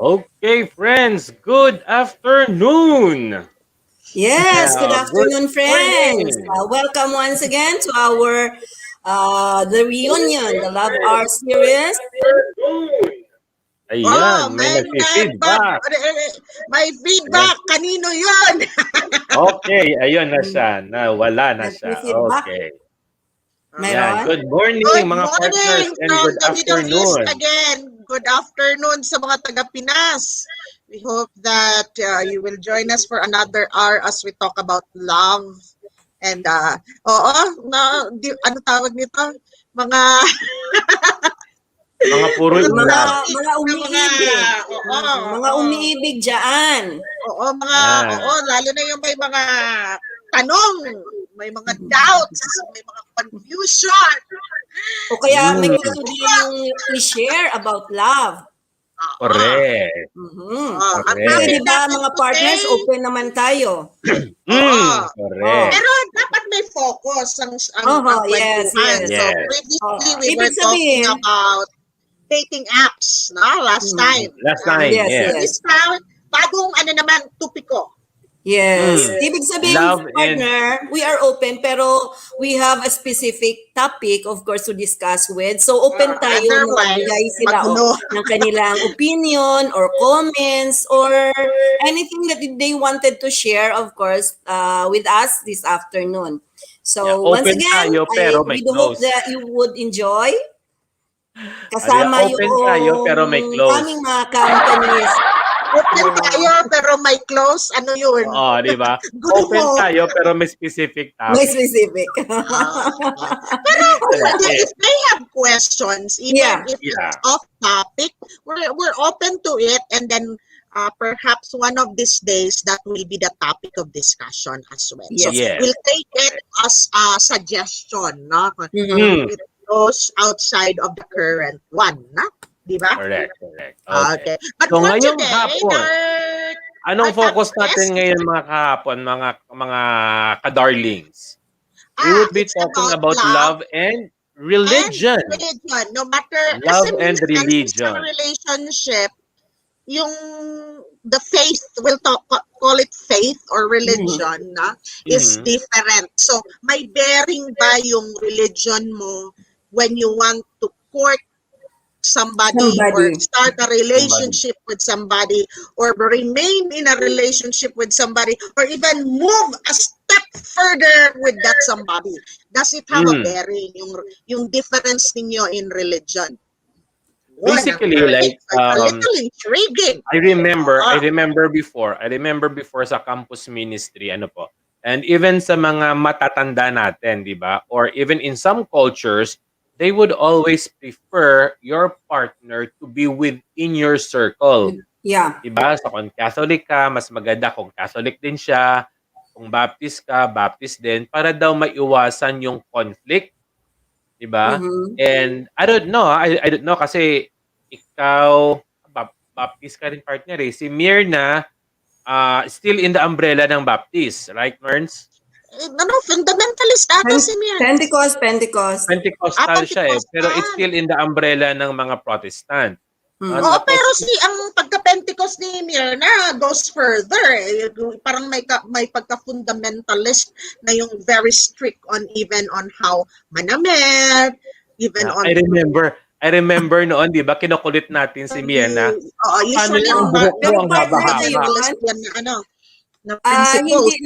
Okay, friends, good afternoon. Yes, good Good afternoon, friends. morning. Welcome once again to our the reunion, the Love Hour series. Ayan, Oh, may nagfi-feedback. may Ayan. feedback. Kanino yun? Okay, ayun na Mm, siya. Nawala na siya. Nag-feedback. Okay. Ayan, Mayroon? good morning Good mga partners morning and from good the Middle East afternoon. again. Good afternoon sa mga taga-Pinas. We hope that you will join us for another hour as we talk about love. And, ano tawag nito? Mga, Mga puro mga Mga love. topic mga na mga, umiibig. oo, Mga umiibig diyan. Yan. lalo na yung may mga tanong, may mga doubts, may mga confusion. O kaya may Mm, gusto ding i-share about love. correct. Ang Kasi Correct. di topic ba natin mga partners, today, open naman tayo. oo. Oh. Correct. Pero dapat may focus ang Yes, kwentuhan. yes. So Yes. previously we Ibig were talking sabihin, about dating apps, no? Last time. Last time, yes, yes. yes. This time, bagong ano naman, tupiko. Yes. Mm. Ibig sabihin, Love and partner, we are open pero we have a specific topic, of course, to discuss with. So, open tayo na Otherwise, magbigay sila magno. ng kanilang opinion or comments or anything that they wanted to share, of course, with us this afternoon. yeah, So, once open again, tayo pero may we do hope close. that you would enjoy Yeah, kasama open tayo yung pero may close. aming mga companies. Open tayo pero may close. Ano yun? Oo, di ba? Open Grupo. tayo pero may specific May topic. specific. Pero Correct. if they have questions, even Yeah. if Yeah. it's off topic, we're open to it, and then perhaps one of these days that will be the topic of discussion as well. So Yes. Yes. we'll take it as a suggestion, no? Mhm. It goes outside of the current one, no? Di ba? Correct. Okay. Okay. But So for ngayong today, hapon, anong our focus topic natin is ngayon mga kahapon, mga kadarlings? We would be it's talking about about love love and and religion. religion. No matter, Love kasi and minsan sa religion. relationship, yung the faith, we'll call it faith or religion, na, is Mhm. different. So, may bearing ba yung religion mo when you want to court somebody or Somebody. start a relationship with somebody or remain in a relationship with somebody or even move a step further with that somebody? Does it have a bearing yung difference ninyo in religion? Basically, like, It's a little intriguing. I remember before sa campus ministry, ano po, and even sa mga matatanda natin, di ba? Or even in some cultures, they would always prefer your partner to be within your circle. Yeah. Di ba? So kung Catholic ka, mas maganda kung Catholic din siya. Kung Baptist ka, Baptist din, para daw maiwasan yung conflict. Di ba? Mhm. And I don't know, I don't know kasi ikaw, Baptist ka rin partner eh. Si Mirna, still in the umbrella ng Baptist, right, Merns? Fundamentalist ata si Mir. Pentecost. Pentecostal siya eh, pero it's Pentecostal. still in the umbrella ng mga Protestant. Mm. Oo, Tapos, pero ang pagka-Pentecost ni Mirna goes further. Parang may pagka-fundamentalist na yung very strict on even on how manamit, even on... I remember noon, di ba, kinukulit natin si Mirna. Paano usually, yung buhok mo Pero ang partner haba-haba? na yun. Na principles,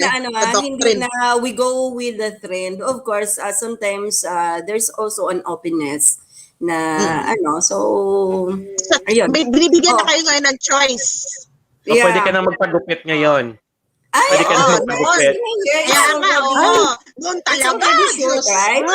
Hindi doctrine. na we go with the trend. Of course, sometimes there's also an openness na so ayun. Binibigyan na kayo ngayon ng choice. So, pwede ka na magpagupit ngayon. Ay, Pwede ka na noon. magpagupit. Kaya nga, noon It's talaga. already short, Diyos. right?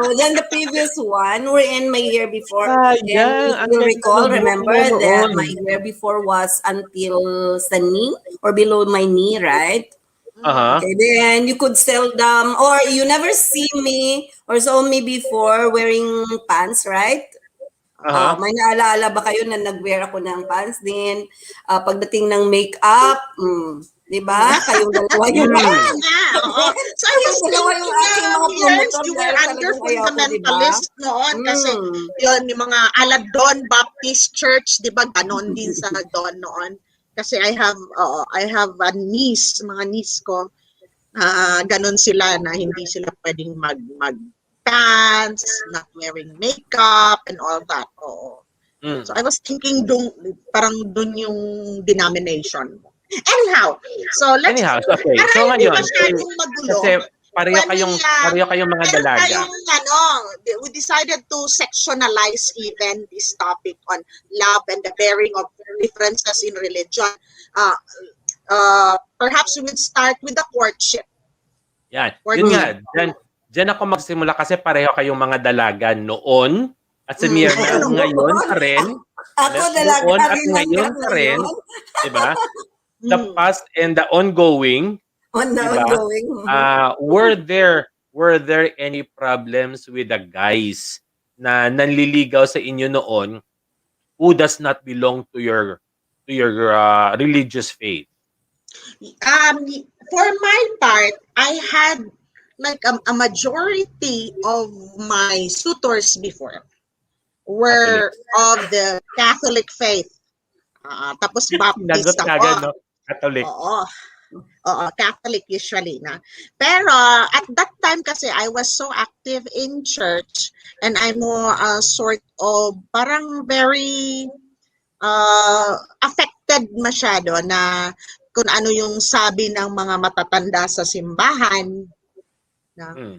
So then the previous one, we're in my year before. Sayang, And you recall, remember noon. that my year before was until sa knee or below my knee, right? Okay, then you could seldom, or you never see me or saw me before wearing pants, right? Aha. May naalaala ba kayo na nag-wear ako ng pants din? Pagdating ng makeup, 'di ba? Kayong dalawa yung Hmm. nga, oo. So I was kayong dalawa yung thinking aking mga years promotor you were dahil under talagang ayaw ko, 'di ba? fundamentalist noon kasi yun, yung mga Aladon Baptist Church, di ba, ganon din sa Don noon. Kasi I have a niece, mga niece ko, ganon sila na hindi sila pwedeng mag pants, not wearing makeup and all that. Oo. Mm. So I was thinking parang dun yung denomination mo. Anyhow, so Anyhow, so okay. para So hindi ngayon, masyadong magulo, kasi when we, pareho kayong mga meron dalaga. tayong, we decided to sectionalize even this topic on love and the bearing of differences in religion. Perhaps we would start with the courtship. Yan. Yun nga, diyan ako magsimula kasi pareho kayong mga dalaga noon at si Mirna ngayon pa rin. Ako dalaga Noon at rin ngayon hanggang pa rin, ngayon. 'di ba? The past and the ongoing, On the 'di ba? ongoing. Were there any problems with the guys na nanliligaw sa inyo noon who does not belong to your religious faith? For my part, I had like a majority of my suitors before were of the Catholic faith. Tapos Sinagot Baptist kagad, ako. no? Catholic. Oo, Catholic usually na. Pero at that time kasi I was so active in church and I'm sort of parang very affected masyado na kung ano yung sabi ng mga matatanda sa simbahan.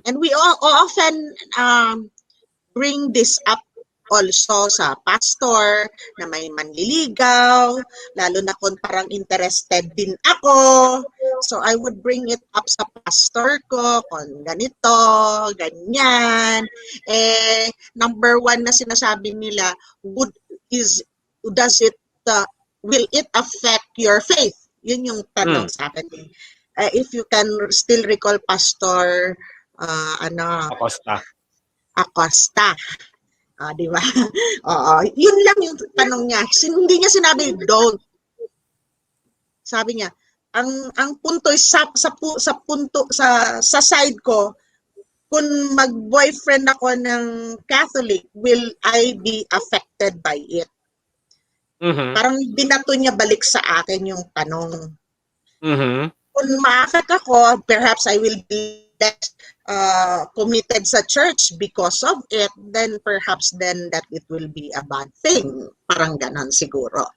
And we often bring this up also sa pastor na may manliligaw, lalo na kung parang interested din ako. So I would bring it up sa pastor ko kung ganito, ganyan. Number one na sinasabi nila, will it affect your faith? Yun yung tanong sa akin. If you can still recall Pastor Acosta. Di ba? Yun lang yung tanong niya. Hindi niya sinabi don't. Sabi niya, ang punto is sa side ko, kung mag-boyfriend ako ng Catholic, will I be affected by it? Parang binato niya balik sa akin yung tanong. Kung ma-affect ako, perhaps I will be less committed sa church because of it, then perhaps then that it will be a bad thing. Parang ganon siguro.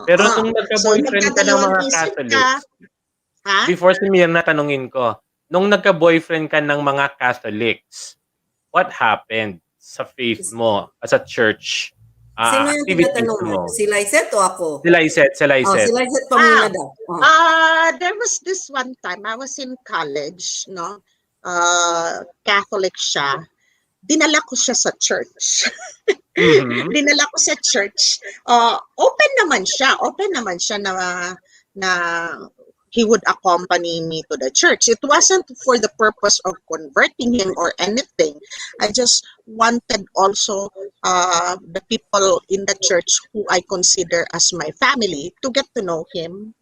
Pero nung nagka-boyfriend ka ng mga Catholics, before si Mirna tanungin ko, nung nagka-boyfriend ka ng mga Catholics, what happened sa faith mo, sa church Sino yung activities tinatanong mo? mo? Si Lysette o ako? Si Lysette. Si Lysette pa muna daw. There was this one time, I was in college, no? Catholic siya. Dinala ko siya sa church. Dinala ko sa church. Open naman siya na he would accompany me to the church. It wasn't for the purpose of converting him or anything. I just wanted also the people in the church who I consider as my family to get to know him.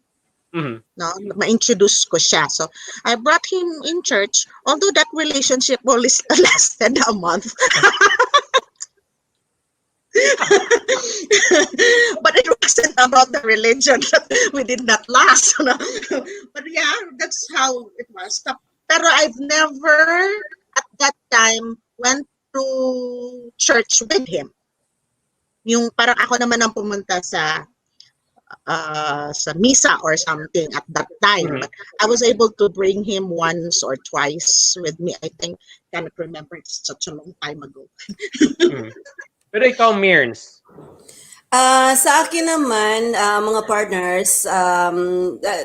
No, ma-introduce ko siya. So I brought him in church, although that relationship only lasted a month. But it wasn't about the religion. We did not last. But yeah, that's how it was. Pero I've never at that time went to church with him. Yung parang ako naman ang pumunta sa misa or something at that time. But I was able to bring him once or twice with me. I think, can't remember, it's such a long time ago. Pero ikaw, Mirns? Sa akin naman, mga partners,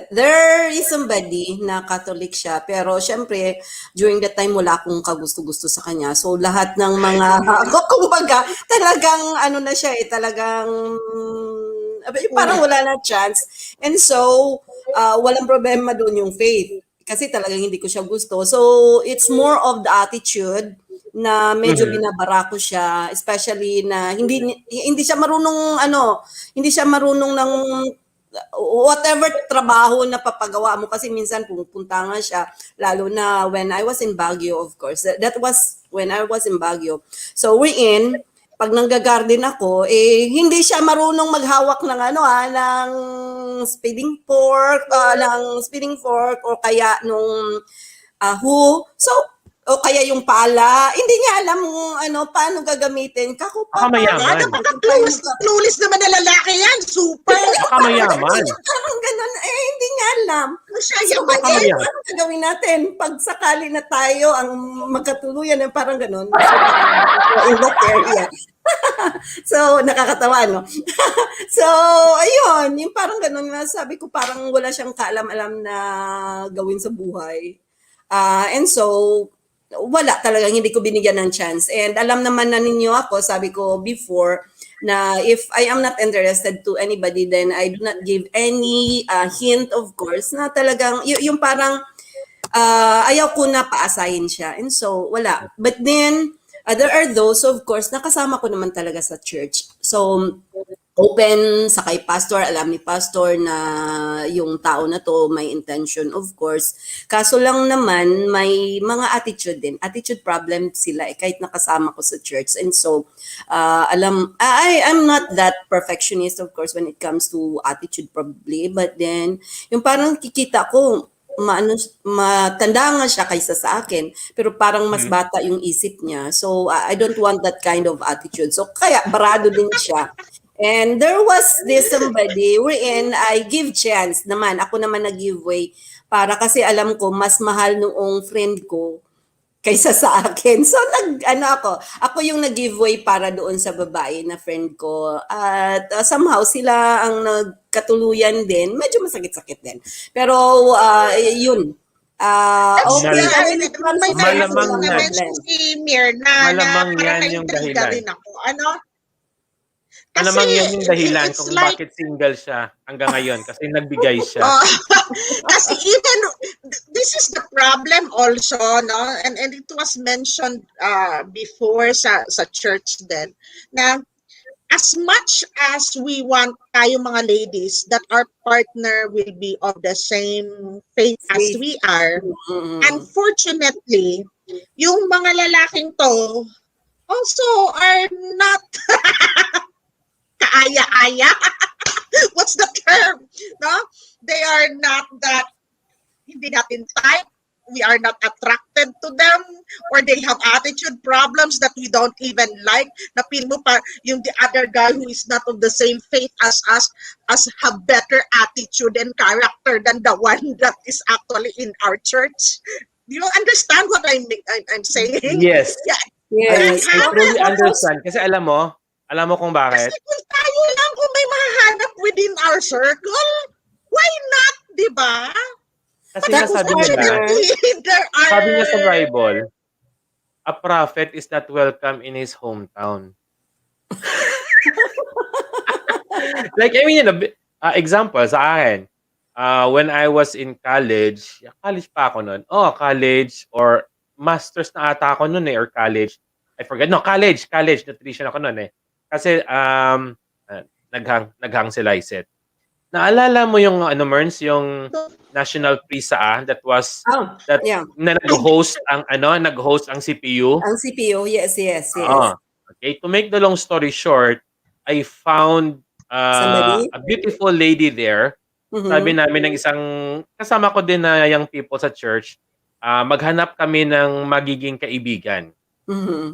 there is somebody na Catholic siya. Pero syempre, during that time, wala akong kagusto-gusto sa kanya. So lahat ng mga, kumbaga, talagang ano na siya talagang parang wala na chance. And so, walang problema doon yung faith. Kasi talagang hindi ko siya gusto. So, it's more of the attitude na medyo Mhm. binabara ko siya, especially na hindi siya marunong hindi siya marunong ng whatever trabaho na papagawa mo kasi minsan pumupunta nga siya lalo na when I was in Baguio, of course. That was when I was in Baguio. So we're in pag nanggagarden ako, hindi siya marunong maghawak ng ng speeding fork o kaya nung who. So, o kaya yung pala, hindi niya alam kung paano gagamitin. Kako Baka pa, paano mayaman. Napaka-clueless naman na lalaki yan. Super. Baka mayaman. Parang ganun, hindi niya alam. Siya So, yung Baka kaya, mayaman. ano gagawin natin? Pag sakali na tayo ang magkatuluyan, parang ganun. So, in that area. So, nakakatawa, no? So, ayun, yung parang ganun nga, sabi ko parang wala siyang kaalam-alam na gawin sa buhay. And so, wala talagang hindi ko binigyan ng chance. And alam naman na ninyo ako, sabi ko before, na if I am not interested to anybody, then I do not give any hint, of course, na talagang, yung parang ayaw ko na paasahin siya. And so, wala. But then, there are those, of course, nakasama ko naman talaga sa church. So, open sa kay pastor, alam ni pastor na yung tao na to may intention, of course. Kaso lang naman, may mga attitude problem sila kahit nakasama ko sa church. And so, I'm not that perfectionist, of course, when it comes to attitude probably. But then, yung parang kikita ko, matanda nga siya kaysa sa akin, pero parang mas Mhm. bata yung isip niya. So, I don't want that kind of attitude. So, kaya barado din siya. And there was this somebody wherein I give chance naman. Ako naman nag-give way para kasi alam ko mas mahal noong friend ko kaysa sa akin. So ako yung nag-give way para doon sa babae na friend ko. At somehow sila ang nagkatuluyan din. Medyo masakit-sakit din. Pero yun. Okay, when it comes to friends, Malamang walang yan. problem. Si Mir na Malamang parang yan yung na-intriga dahilan. rin ako. Kasi Malamang yan yung dahilan it's kung like bakit single siya hanggang ngayon kasi nagbigay siya. kasi even this is the problem also, no, and it was mentioned before sa church then na as much as we want tayo mga ladies that our partner will be of the same faith as we are, unfortunately yung mga lalaking to also are not kaaya-aya. What's the term? No? They are not that, hindi natin type. We are not attracted to them, or they have attitude problems that we don't even like. Na feel mo pa yung the other guy who is not of the same faith as us as have better attitude and character than the one that is actually in our church. Do you understand what I'm saying? Yes. Yeah. Yes. I truly understand. Kasi alam mo kung Kasi bakit? kung tayo lang kung may mahanap within our circle, why not, di ba? Kasi nga sabi nila, There are... sabi nga sa Bible, a prophet is not welcome in his hometown. Like, I mean, example sa akin, when I was in college pa ako nun. College or master's na ata ako nun or college. I forget. No, college nutrition ako nun eh. Kasi naghang si Lyset. Naalala mo yung Merns, yung national PRISA that na nag-host ang CPU? Ang CPU, yes. Okay, to make the long story short, I found Somebody? a beautiful lady there. Sabi namin ng isang kasama ko din na young people sa church, maghanap kami ng magiging kaibigan.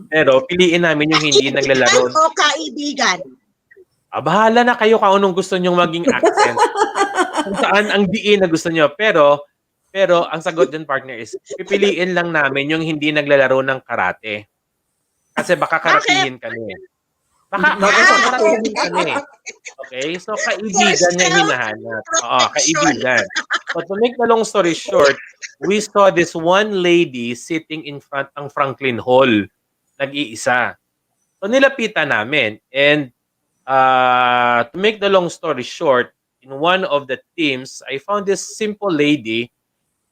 Pero piliin namin yung hindi naglalaro. O kaibigan? Bahala na kayo kung anong gusto nyong maging accent. Kung saan ang diin na gusto nyo. Pero ang sagot din, partner, is pipiliin lang namin yung hindi naglalaro ng karate. Kasi baka karatihin ka niya. Baka karatihin ka niya. Okay? So, kaibigan niya hinahanap. Kaibigan. But to make the long story short, we saw this one lady sitting in front ng Franklin Hall. Nag-iisa. So, nilapitan namin. And to make the long story short, in one of the teams, I found this simple lady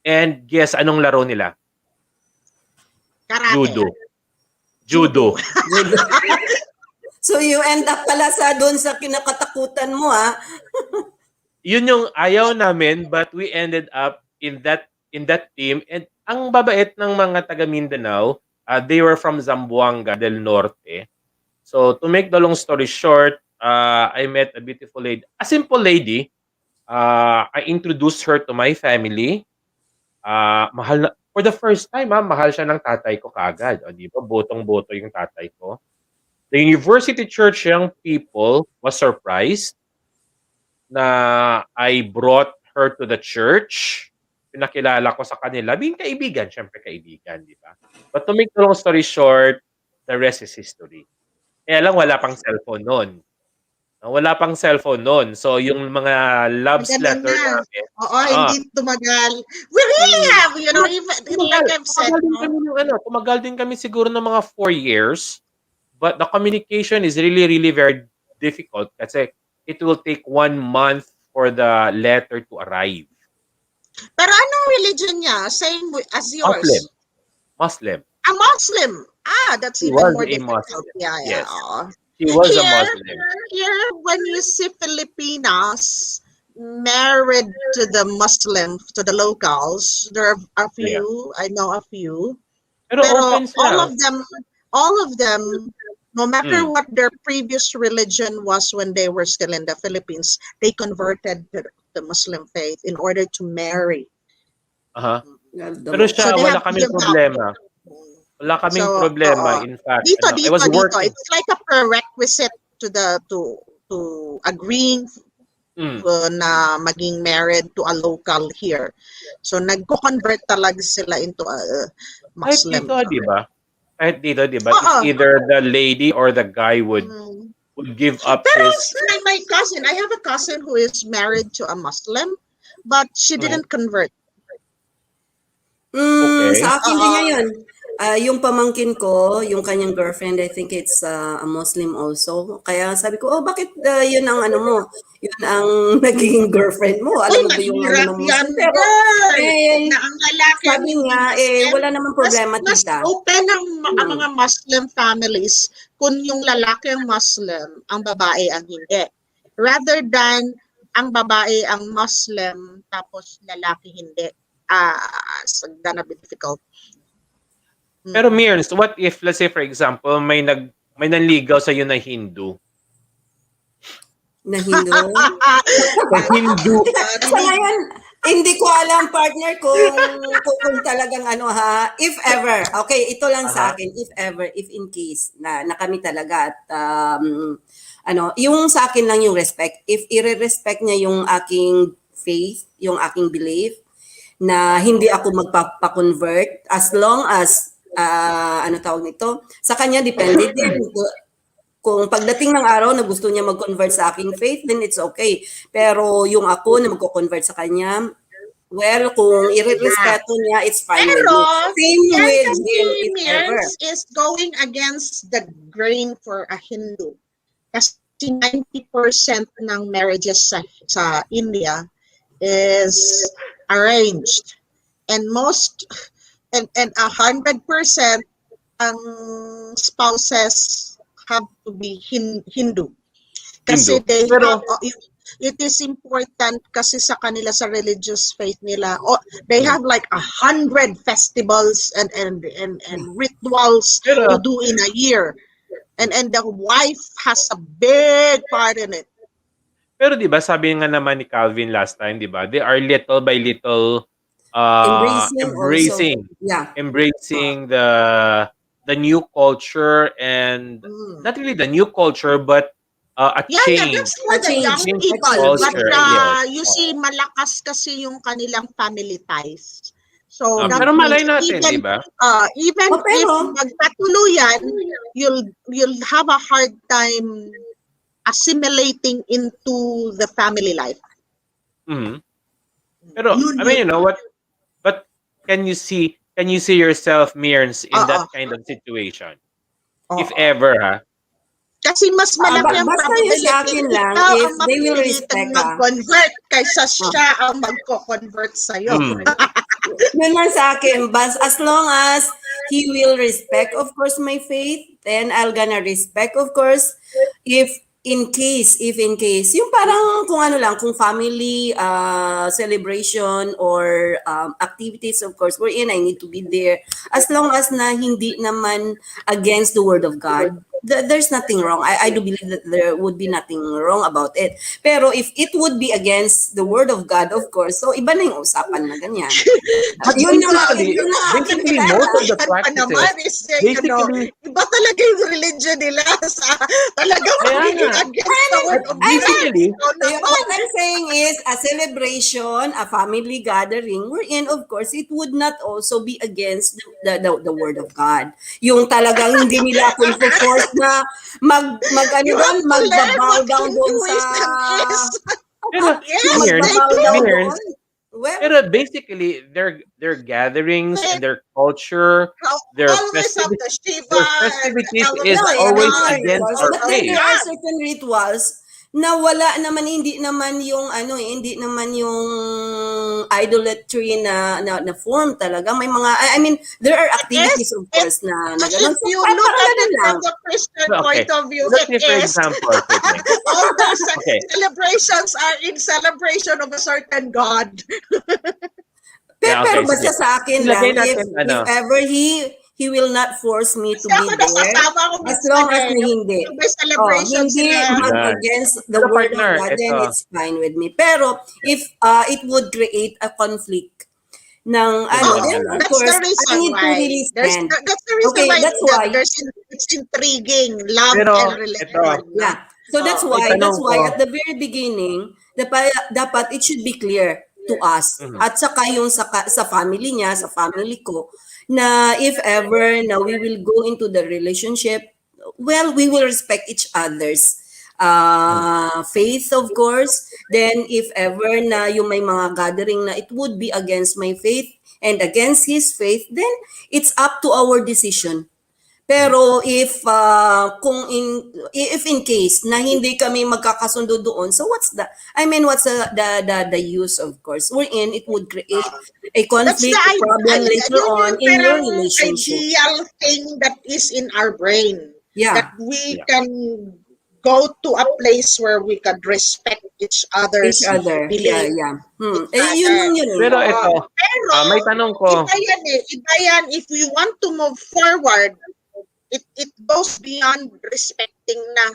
and guess anong laro nila? Karate. Judo. Judo. Judo. So you end up pala doon sa kinakatakutan mo, ha? Yun yung ayaw namin, but we ended up in that team. And ang babait ng mga taga Mindanao, they were from Zamboanga del Norte. So to make the long story short, I met a beautiful lady, a simple lady. I introduced her to my family. Mahal na, for the first time, mahal siya ng tatay ko kagad. O, di ba? Botong-boto yung tatay ko. The University Church young people was surprised na I brought her to the church. Pinakilala ko sa kanila. Being kaibigan, syempre kaibigan, di ba? But to make the long story short, the rest is history. Kaya lang wala pang cellphone noon. Wala pang cellphone noon. So yung mga love Ganun letter na. namin, Oo, hindi tumagal. We really have, even, like I've said, tumagal din kami siguro ng mga 4 years. But the communication is really, really very difficult kasi it will take 1 month for the letter to arrive. Pero anong religion niya? Same as yours? Muslim. A Muslim. That's She even was more a difficult. Muslim. Yeah. Yes. Oo. She was a Here, Muslim. here, when you see Filipinas married to the Muslim, to the locals, there are a few, I know a few. Pero Pero open sila. all of them, no matter Mm. what their previous religion was when they were still in the Philippines, they converted to the Muslim faith in order to marry. Aha. Ganda Pero mo. siya, So they wala have to kaming give up. problema. Wala kaming So, problema. In fact, Dito, I was working. It's like a prerequisite to agreeing Mm. na maging married to a local here. So nagko-convert talaga sila into a Kahit Muslim. dito, di ba? Kahit dito, di ba? Oo. It's either the lady or the guy would give up Pero his... my cousin, I have a cousin who is married to a Muslim, but she didn't convert. Okay. Sa akin din ngayon, yung pamangkin ko, yung kanyang girlfriend, I think it's a Muslim also. Kaya sabi ko, bakit yun ang ano mo? Yun ang naging girlfriend mo. Alam mo ba yung ano ng Yan, Muslim? Pero, na ang lalaki sabi nga, wala naman problema, mas tita. open ang mga Muslim families kung yung lalaki ang Muslim, ang babae ang hindi. Rather than ang babae ang Muslim, tapos lalaki hindi. It's gonna be difficult. Pero Mirns, what if, let's say for example, may nanligaw sa iyo na Hindu? Na Hindu? Na Hindu. Sa ngayon, hindi ko alam, partner, kung talagang ano ha, if ever, okay, ito lang sa akin, if ever, if in case, na kami talaga at yung sa akin lang yung respect. If i-respect niya yung aking faith, yung aking belief, na hindi ako magpapakonvert as long as ano tawag nito, sa kanya depende din. Kung pagdating ng araw na gusto niya mag-convert sa aking faith, then it's okay. Pero yung ako na magko-convert sa kanya, well, kung irerespeto niya, it's fine with me. Same with him, if ever. Is going against the grain for a Hindu. Kasi 90% ng marriages sa India is arranged. And 100% ang spouses have to be Hindu. Kasi it is important kasi sa kanila sa religious faith nila. They have like 100 festivals and rituals to do in a year. And the wife has a big part in it. Pero 'di ba sabi nga naman ni Calvin last time, 'di ba? They are little by little embracing the new culture and not really the new culture but a change. That's for the young people. But you see, malakas kasi yung kanilang family ties. So pero malay natin, di ba? Even if magpatuluyan, you'll have a hard time assimilating into the family life. Pero I mean, you know what? But can you see yourself, Mirns, in that kind of situation? If ever, ha? Kasi mas malaki ang probability sa akin lang, if they will respect mag-convert kaysa siya ang magko-convert sa'yo. Yun lang sa akin. But as long as he will respect, of course, my faith, then I'll gonna respect, of course. If in case, yung parang kung ano lang, kung family celebration or activities, of course, we're in, I need to be there. As long as na hindi naman against the word of God, there's nothing wrong. I do believe that there would be nothing wrong about it. Pero if it would be against the word of God, of course, so iba na yung usapan na ganyan. But Yun yung basically, yun ang aking basically most of the Yan pa naman practices, is, you know, basically, iba talaga yung religion nila sa talagang kaya magiging nga, against the word of God. basically, Ikaw naman. What I'm saying is a celebration, a family gathering, wherein of course it would not also be against the word of God. Yung talagang hindi nila ako i-force na mag ano You doon, have to learn magbabow what down doon sa Hinduism is. pero Yes, Mears, they magbabow do. down Mears, doon. Well, pero basically their gatherings They and their culture, their always have the Shiva their and festivities is yeah, elephant yeah, may always mga god and against rituals. all our But of then faith. there are that. certain rituals na wala naman, hindi naman yung ano, hindi naman yung idolatry na form talaga. May mga, I mean, there are It is. activities of course na If ganun. So, you look parang at ganun it lang. from the Christian Okay, point of view, let's it say for is. example, sige. All their Okay, celebrations are in celebration of a certain god. yeah, Pero okay, basta sige. sa akin lang, Ilagay natin if ano, ever he will not force me to Kasi be ako there, nakasama ko as minsan long as eh, na yung hindi. may celebration Hindi sila. yan. mag-against the Pero word of partner, God, then ito, it's fine with me. Pero if it would create a conflict ng then ano, wag Oo, na then lang. of that's the course, I reason need to why. really stand. That's the reason Okay, why that's why. it's intriguing, love Pero and ito, religion, no? Yeah. So Oh. may tanong that's ko. why at the very beginning, dapat it should be clear to us Mhm. at saka yung sa family niya, sa family ko, na if ever na we will go into the relationship, well, we will respect each other's faith, of course. Then if ever na yung may mga gathering na it would be against my faith and against his faith, then it's up to our decision. Pero if in case na hindi kami magkakasundo doon, so what's the use, of course. Wherein it would create a That's conflict, a problem later yun on yung in your parang relationship. ideal thing that is in our brain. Yeah. That we Yeah. can go to a place where we can respect each other's Each other. Yeah, belief. yeah. Each Yun lang other. yun eh. Pero ito, Pero, may tanong ko. iba yan, if we want to move forward, it goes beyond respecting na.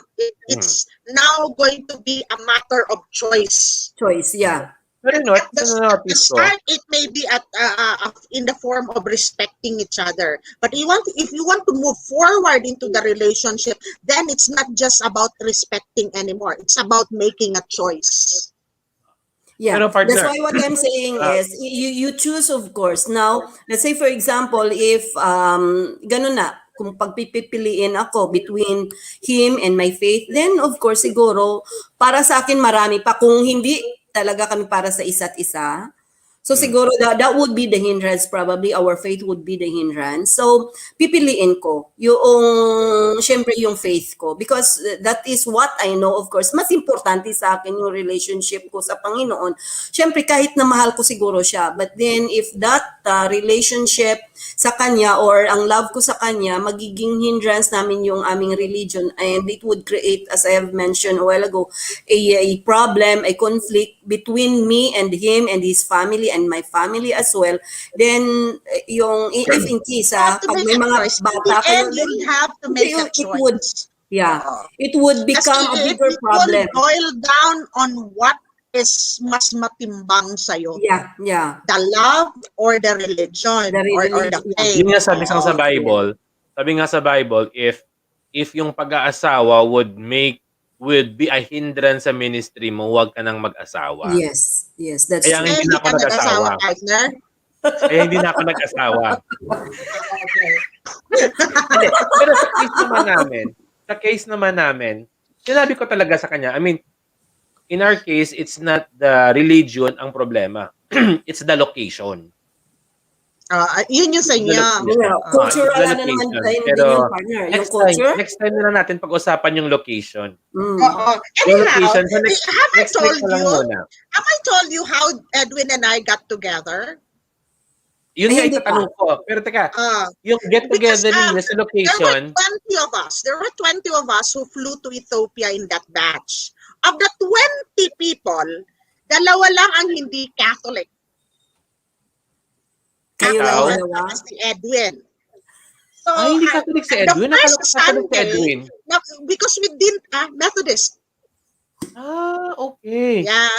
It's now going to be a matter of choice. Choice, yeah. Pero At the notice ko, start, it may be in the form of respecting each other. But if you want to move forward into the relationship, then it's not just about respecting anymore. It's about making a choice. Yeah, pero that's partner, why what I'm saying is you choose, of course. Now, let's say for example, if ganun na, kung pagpipiliin ako between him and my faith, then of course siguro para sa akin marami pa kung hindi talaga kami para sa isa't isa. So siguro that would be the hindrance, probably our faith would be the hindrance. So pipiliin ko yung syempre yung faith ko because that is what I know, of course. Mas importante sa akin yung relationship ko sa Panginoon. Syempre kahit na mahal ko siguro siya, but then if that relationship sa kanya or ang love ko sa kanya magiging hindrance namin yung aming religion and it would create, as I have mentioned a while ago, a problem, a conflict between me and him and his family and my family as well, then yung if in case You have to pag make may a mga choice. In bata the kayo, end, you'll have to make a it would, choice. yeah, it would become a Kasi bigger it problem. will boil down on what is mas matimbang sa'yo. Yeah, yeah. The love or the religion The or the religion, yeah. faith. yun nga sabi sa Bible, if yung pag-aasawa would be a hindrance sa ministry mo, huwag ka nang mag-asawa. Yes, that's Kaya true. hindi na ako ka nag-asawa. nag-asawa, partner? Kaya hindi na ako nag-asawa. Okay. Hindi, pero sa case naman namin, sinabi ko talaga sa kanya, I mean, in our case, it's not the religion ang problema. It's the location. Yun yung sa inyo. Cultural the ano naman location. din Pero yung partner, yung culture. next time na lang natin pag-usapan yung location. Oo. Yung Anyhow, location, so have I next week told na lang you? muna. Have I told you how Edwin and I got together? Yun Ay, nga hindi pa. itatanong ko. Pero teka, Uh, yung get because together ninyo sa there were location, 20 of us. There were 20 of us who flew to Ethiopia in that batch. Of the 20 people, dalawa lang ang hindi Catholic. Kayo lang ikaw? dalawa? Si Edwin. So, Hindi Catholic si the Edwin. Akala first ko Catholic si Sunday, Edwin. because we didn't, Methodist. Okay. Yeah.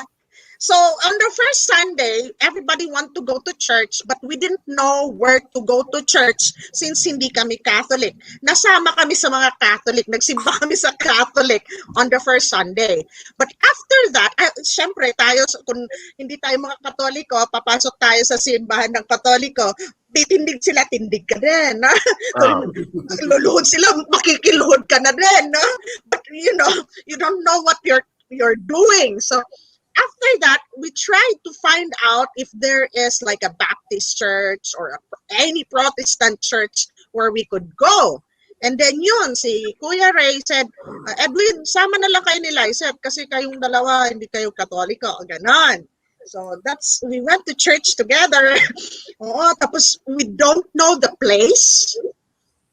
So on the first Sunday, everybody want to go to church, but we didn't know where to go to church since hindi kami Catholic. Nasama kami sa mga Catholic, nagsimba kami sa Catholic on the first Sunday. But after that, syempre tayo, kung hindi tayo mga Katoliko, papasok tayo sa simbahan ng Katoliko, tindig sila, tindig ka din. Luluhod sila, makikiluhod ka na din. But you don't know what you're doing. So after that, we tried to find out if there is like a Baptist church or any Protestant church where we could go. And then yun, si Kuya Ray said, Edwin, sama na lang kayo ni Lysette kasi kayong dalawa, hindi kayo Katoliko. Ganon. So we went to church together. Oo, tapos we don't know the place.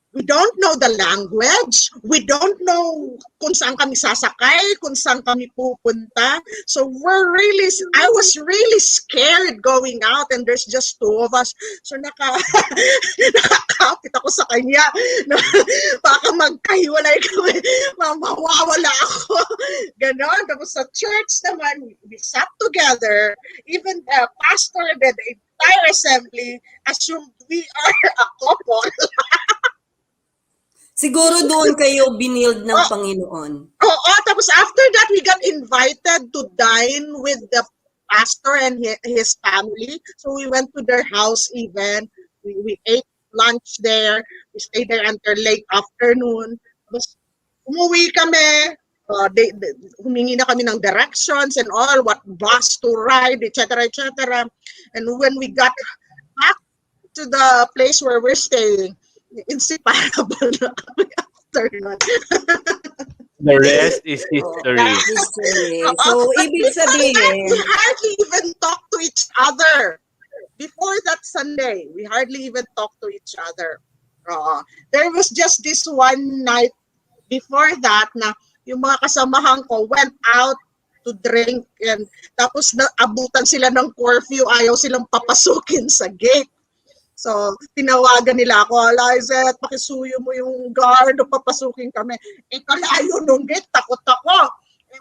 We don't know the language. We don't know kung saan kami sasakay, kung saan kami pupunta. So I was really scared going out and there's just two of us. So nakakapit ako sa kanya. Baka magkahiwalay kami. Mawawala ako. Ganon. Tapos sa church naman, we sat together. Even the pastor and the entire assembly assumed we are a couple. Siguro doon kayo binild ng Panginoon. Oo, tapos after that, we got invited to dine with the pastor and his family. So we went to their house even. We ate lunch there. We stayed there until late afternoon. Tapos umuwi kami. Humingi na kami ng directions and all, what bus to ride, etc., etc. And when we got back to the place where we're staying, inseparable na kami after nun. The rest is history. History. So, ibig sabihin, we hardly even talk to each other. Before that Sunday, we hardly even talk to each other. There was just this one night before that na yung mga kasamahan ko went out to drink and tapos naabutan sila ng curfew, ayaw silang papasukin sa gate. So, tinawagan nila ako, Lysette, pakisuyo mo yung guard o papasukin kami. Kalayo nung gate, takot ako.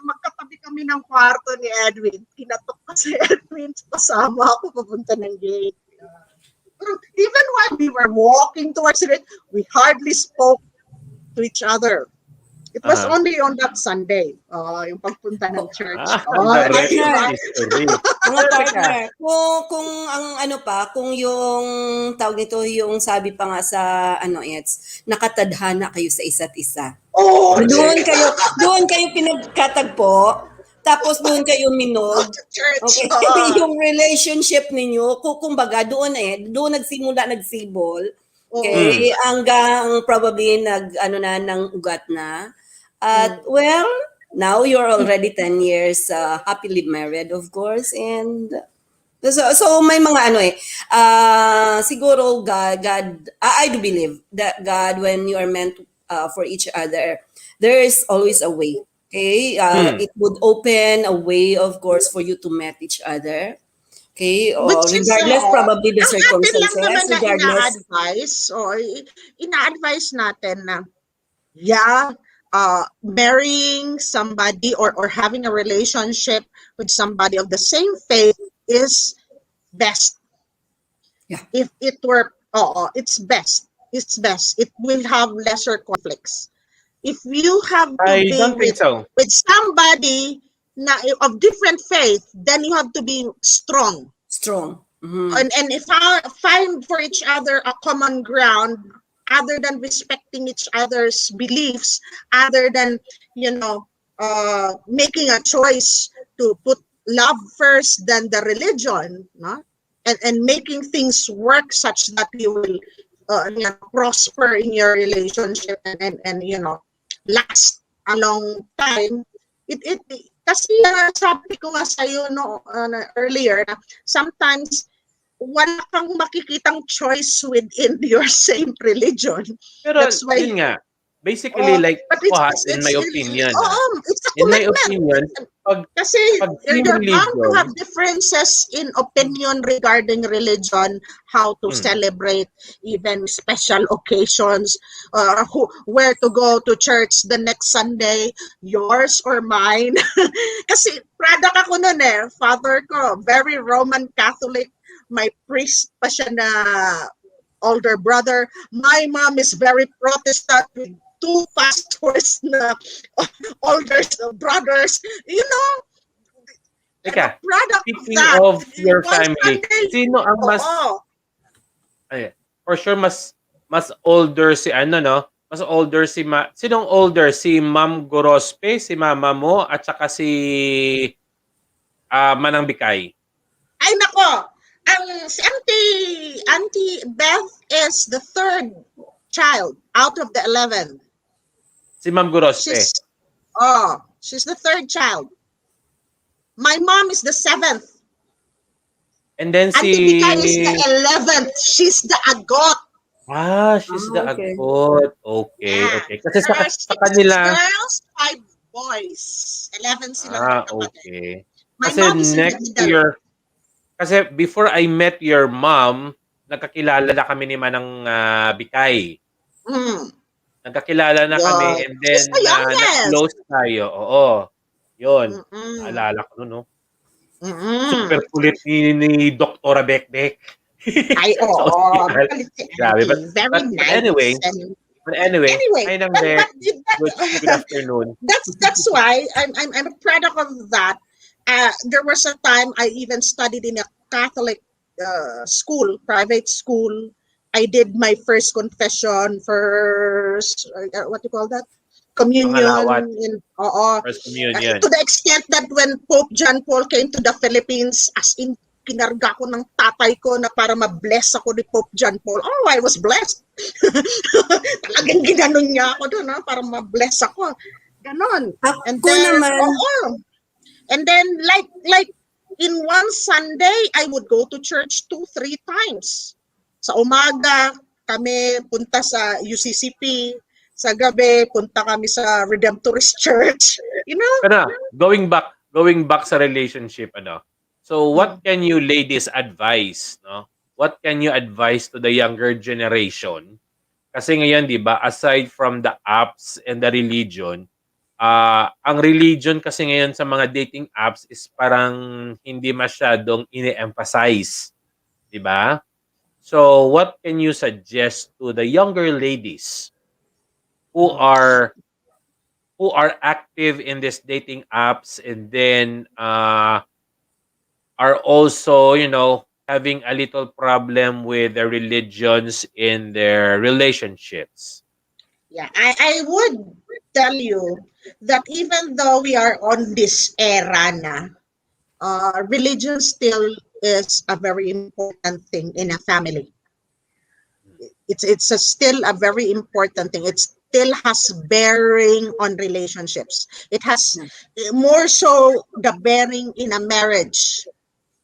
Magkatabi kami ng kwarto ni Edwin. Kinatok ko si Edwin, kasama ako papunta ng gate. Even while we were walking towards it, we hardly spoke to each other. It was only on that Sunday, yung pagpunta ng church. The rest is history. mga partner, kung kung yung tawag nito, yung sabi pa nga sa nakatadhana kayo sa isa't isa. Doon kayo pinagkatagpo, tapos doon kayo minog. Okay. Yung relationship ninyo, kumbaga doon nagsibol. Okay, hanggang probably ng ugat na. At well, now you're already 10 years happily married, of course, and so may mga siguro God, I do believe that God, when you are meant for each other, there is always a way. Okay, it would open a way, of course, for you to meet each other. Okay, regardless probably the circumstances, regardless. Ina-advise natin na marrying somebody or having a relationship with somebody of the same faith is best. Yeah. If it were, it's best. It's best. It will have lesser conflicts. If you have to I be don't think so. with somebody of different faith, then you have to be strong. Mm-hmm. And if I find for each other a common ground, other than respecting each other's beliefs, other than making a choice to put love first than the religion, no? and making things work such that you will prosper in your relationship and last a long time. Kasi sabi ko nga sa'yo earlier, sometimes wala kang makikitang choice within your same religion. Pero That's why, yun nga, basically like but ako ha, in my opinion ha, it's a in my commitment. opinion, pag Kasi pag same you're bound to religion, have differences in opinion regarding religion, how to mm, celebrate even special occasions, where to go to church the next Sunday, yours or mine. Kasi product ako nun father ko, very Roman Catholic, may priest pa siya na older brother. My mom is very Protestant with two pastors na older brothers. You know, and a teka, product of speaking that, of your one family, Sunday, sino ang mas, oo, ay, for sure mas older si ano no? Mas older si sinong older si Ma'am Gorospe, si mama mo at saka si Manang Bikay. ay nako, ang si Auntie Beth is the third child out of the 11. Si Ma'am Gorospe. She's the third child. My mom is the 7th. And then Auntie Bikay is the si 11th. She's the agot. she's the Okay. agot. Okay, Yeah. okay. Kasi There are sa 6 kanila, girls, 5 boys. 11 silang magkapatid. okay. My Kasi mom is in the next to middle. kasi before I met your mom, nagkakilala na kami ni Manang Bikay. Mm. Nagkakilala na kami Yeah. and She's then the youngest. nag-close tayo. Oo. Yun. Mm-mm. Naalala ko nun, no? Mm-mm. Super kulit ni Doktora Bekbek. Ay, Sa oo. ospital. Makulit si Grabe. Auntie. Very But nice. anyway, And anyway, hi Nang but Bek. Good afternoon. that's why I'm a product of that. There was a time I even studied in a Catholic school, private school. I did my first confession, first what do you call that? Pangalawat. Communion, in First to communion. the extent that when Pope John Paul came to the Philippines, as in kinarga ko ng tatay ko na para ma-bless ako ni Pope John Paul. Oh, I was blessed. Talagang ginanon niya ako doon para ma-bless ako. Ganon. And Ako then, naman, And then, like in one Sunday, I would go to church 2-3 times. Sa umaga, kami punta sa UCCP. Sa gabi, punta kami sa Redemptorist Church. You know? Pero going back sa relationship, ano? So, what can you ladies advise, no? What can you advise to the younger generation? Kasi ngayon, 'di ba, aside from the apps and the religion, ang religion kasi ngayon sa mga dating apps is parang hindi masyadong ini-emphasize, 'di ba? So, what can you suggest to the younger ladies who are active in these dating apps and then are also, having a little problem with their religions in their relationships? Yeah, I would tell you that even though we are on this era na, religion still is a very important thing in a family. It's still a very important thing. It still has bearing on relationships. It has more so the bearing in a marriage.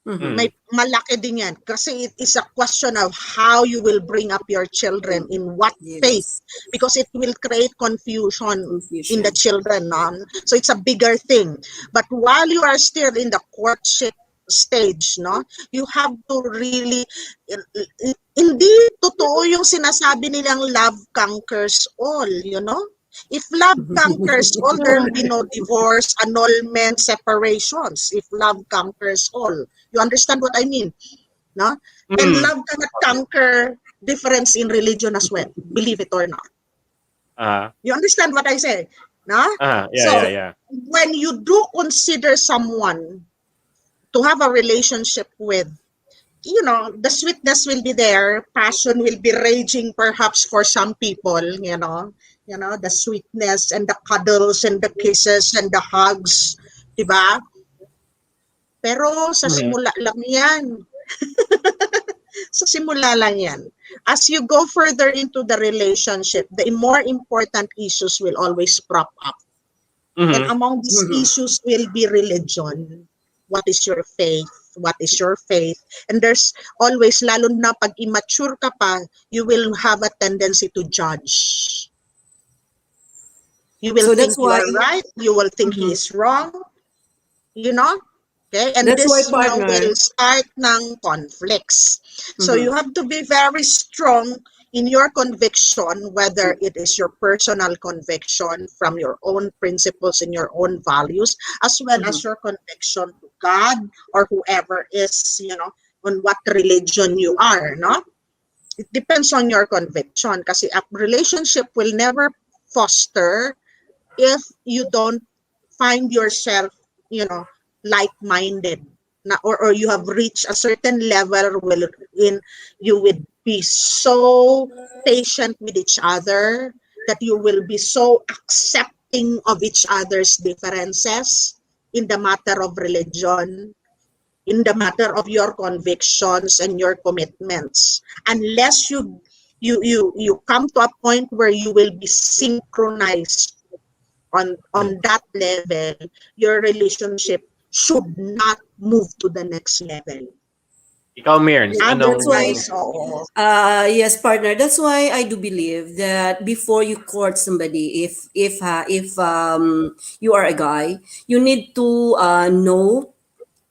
May malaki din yan kasi it is a question of how you will bring up your children in what faith, yes, because it will create confusion in the confusion. children, so it's a bigger thing. But while you are still in the courtship stage, you have to really, hindi totoo yung sinasabi nilang love conquers all, If love conquers all, there will be no divorce, annulment, separations. If love conquers all. You understand what I mean? No? And Mm. love cannot conquer difference in religion as well, believe it or not. You understand what I say? No? Yeah. When you do consider someone to have a relationship with, the sweetness will be there, passion will be raging perhaps for some people, the sweetness and the cuddles and the kisses and the hugs, diba? Pero sa simula lang yan. Sa simula lang yan. As you go further into the relationship, the more important issues will always prop up. And among these issues will be religion. What is your faith? what is your faith. And there's always, lalo na pag immature ka pa, you will have a tendency to judge. You will So think that's you why, are right, you will think he is wrong, you know? Okay, and that's why this partner. will start ng conflicts. So Mhm. you have to be very strong in your conviction, whether it is your personal conviction from your own principles and your own values, as well as your conviction to God or whoever is, on what religion you are, no? It depends on your conviction kasi a relationship will never foster if you don't find yourself, like-minded, or you have reached a certain level wherein you would be so patient with each other, that you will be so accepting of each other's differences in the matter of religion, in the matter of your convictions and your commitments, unless you come to a point where you will be synchronized on that level, your relationship should not move to the next level. Ikaw, Mirns, anong... That's why, Otherwise, oo. yes, partner. That's why I do believe that before you court somebody, if you are a guy, you need to know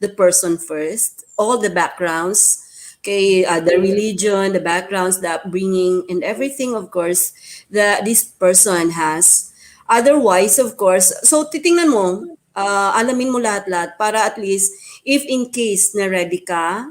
the person first, all the backgrounds, okay, the religion, the backgrounds, the upbringing, and everything, of course, that this person has. Otherwise, of course, so titingnan mo, alamin mo lahat-lahat para at least, if in case na ready ka